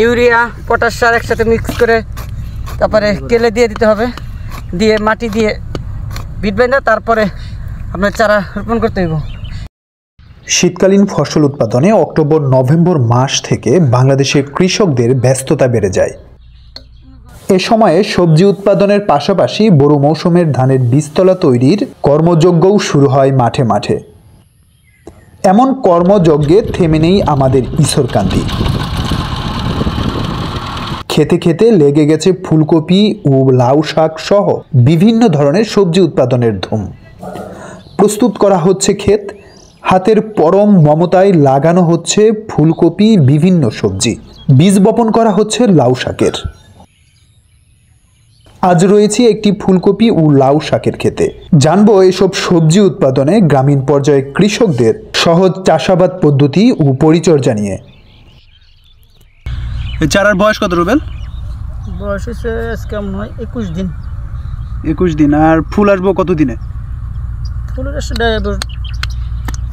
Urea potash সার একসাথে mix করে তারপরে কেলে দিয়ে দিতে হবে, দিয়ে মাটি দিয়ে বিট বেঁধে তারপরে আপনার চারা রোপণ করতে হইব। শীতকালীন ফসল উৎপাদনে অক্টোবর-নভেম্বর মাস থেকে বাংলাদেশের কৃষকদের ব্যস্ততা বেড়ে যায়। এ সময়ে সবজি উৎপাদনের পাশাপাশি বোরো মৌসুমের ধানের বীজতলা তৈরির কর্মযজ্ঞও শুরু হয় মাঠে মাঠে। এমন কর্মযজ্ঞে থেমে নেই আমাদের ঈশ্বরকান্তি। খেতে খেতে লেগে গেছে ফুলকপি ও লাউ শাক সহ বিভিন্ন ধরনের সবজি উৎপাদনের ধুম। প্রস্তুত করা হচ্ছে ক্ষেত, হাতের পরম মমতায় লাগানো হচ্ছে ফুলকপি, বিভিন্ন সবজি, বীজ বপন করা হচ্ছে লাউ শাকের। আজ রয়েছে একটি ফুলকপি ও লাউ শাকের ক্ষেতে। জানবো এসব সবজি উৎপাদনে গ্রামীণ পর্যায়ে কৃষকদের সহজ চাষাবাদ পদ্ধতি ও পরিচর্যা নিয়ে। এই চারার বয়স কত রুবেল? বয়স হচ্ছে কেমন হয় 21 দিন। 21 দিন। আর ফুল আসবো কত দিনে? ফুলের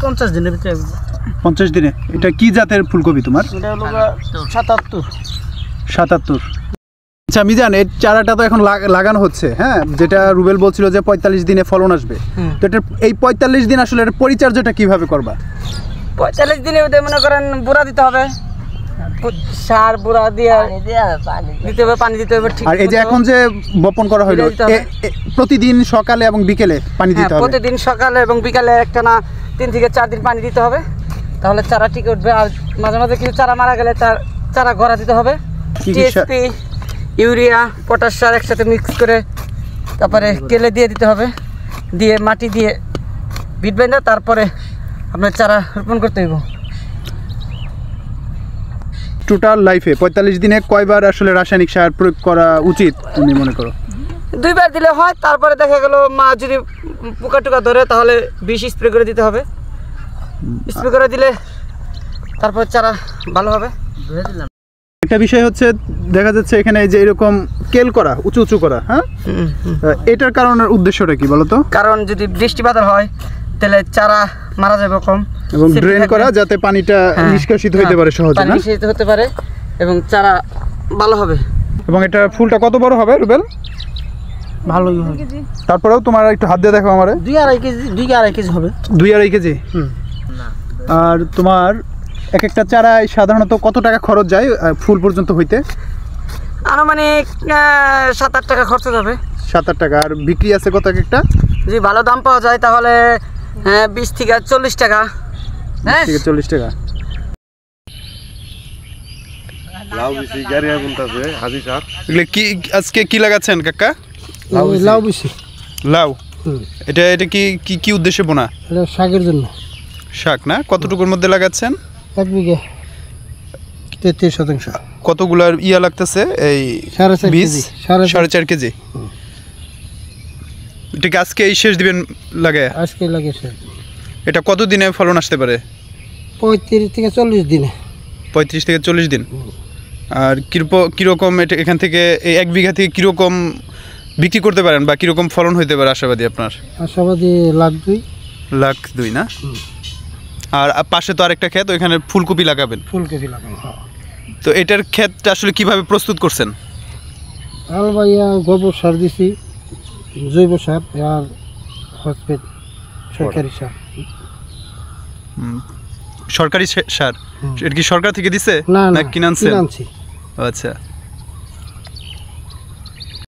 50 দিনের ভিতরে। 50 দিনে। এটা কি জাতের ফুলকপি তোমার? এটা হলো 77। আচ্ছা মিজান, এই চারাটা তো এখন লাগানো হচ্ছে, হ্যাঁ, যেটা রুবেল বলছিল যে 45 দিনে ফলন আসবে। তো এটা এই 45 দিন আসলে এর পরিচর্যাটা কিভাবে করবা? 45 দিনে মনে করেন বুড়া দিতে হবে, সার বুড়া দিয়ে দিতে হবে, পানি দিতে হবে। ঠিক। আর এই যে এখন যে বপন করা হলো, প্রতিদিন সকালে এবং বিকেলে পানি দিতে হবে? প্রতিদিন সকালে এবং বিকালে একটা না 3 থেকে 4 দিন পানি দিতে হবে, তাহলে চারা ঠিক উঠবে। আর মাঝে মাঝে কিছু চারা মারা গেলে তার চারা গড়া দিতে হবে। টিএসপি, ইউরিয়া, পটাশ সার একসাথে মিক্স করে তারপরে কেলে দিয়ে দিতে হবে, দিয়ে মাটি দিয়ে বিট বেঁধে তারপরে আপনার চারা রোপণ করতে হইব। টোটাল লাইফে 45 দিনে কয়বার আসলে রাসায়নিক সার প্রয়োগ করা উচিত তুমি মনে করো? 2 বার দিলে হয়। তারপরে দেখা গেল মা যদি পোকা টোকা ধরে তাহলে বিষ স্প্রে করে দিতে হবে। স্প্রে করে দিলে তারপর চারা ভালো হবে। একটা বিষয় হচ্ছে, দেখা যাচ্ছে এখানে যে এরকম কেল করা, উঁচু উঁচু করা, হ্যাঁ, এটার কারণের উদ্দেশ্যটা কি বলতো? কারণ যদি বৃষ্টিপাত হয় তাহলে চারা মারা যাবে কম, এবং ড্রেন করা যাতে পানিটা নিষ্কাশিত হতে পারে সহজে, না নিষ্কাশিত হতে পারে এবং চারা ভালো হবে। এবং এটা ফুলটা কত বড় হবে রুবেল? ভালোই হবে। তারপরেও তোমার একটু হাত দিয়ে দেখো আমারে। 2-2.5 কেজি, 2-2.5 কেজি হবে। 2-2.5 কেজি। আর তোমার এক একটা চারায় সাধারণত কত টাকা খরচ যায় ফুল পর্যন্ত হইতে? আনুমানিক 7-8 টাকা খরচ যাবে। 7-8 টাকা। আর বিক্রি আছে কত এক একটা? যদি ভালো দাম পাওয়া যায় তাহলে 20 থেকে 40 টাকা। 20 থেকে 40 টাকা। লাউ বেশি গাড়ি বলতাছে হাজি সাহেব। এগুলো কি আজকে কি লাগাচ্ছেন কাকা? লাউ বেশি। লাউ? এটা কি কি কি উদ্দেশ্যে বোনা? এটা শাকের জন্য। শাক না? কতটুকুর মধ্যে লাগাচ্ছেন? 1 বিঘা 33%। কতগুলার ইয়া লাগতেছে এই 4.5 বীজ? কেজি। 4.5 কেজি। এটা কি আজকে এই শেষ দিবেন লাগায়? আজকে লাগিয়েছে। এটা কত দিনে ফলন আসতে পারে? 35 থেকে 40 দিনে। 35 থেকে 40 দিন। আর কীরকম এটা এখান থেকে এই 1 বিঘা থেকে কীরকম বিক্রি করতে পারেন বা কীরকম ফলন হইতে পারে আশাবাদী আপনার? আশাবাদী লাখ 2 না? আর পাশে তো আরেকটা ক্ষেত, ওইখানে ফুলকপি লাগাবেন। ফুলকপি লাগানো। তো এটার ক্ষেতটা আসলে কিভাবে প্রস্তুত করছেন? আলবাইয়া গোবর সার দিছি, জৈব সার আর ফসফেট সরকারি সার। সরকারি সার? এটা কি সরকার থেকে দিছে না কিনে আনছেন? আনছি। আচ্ছা।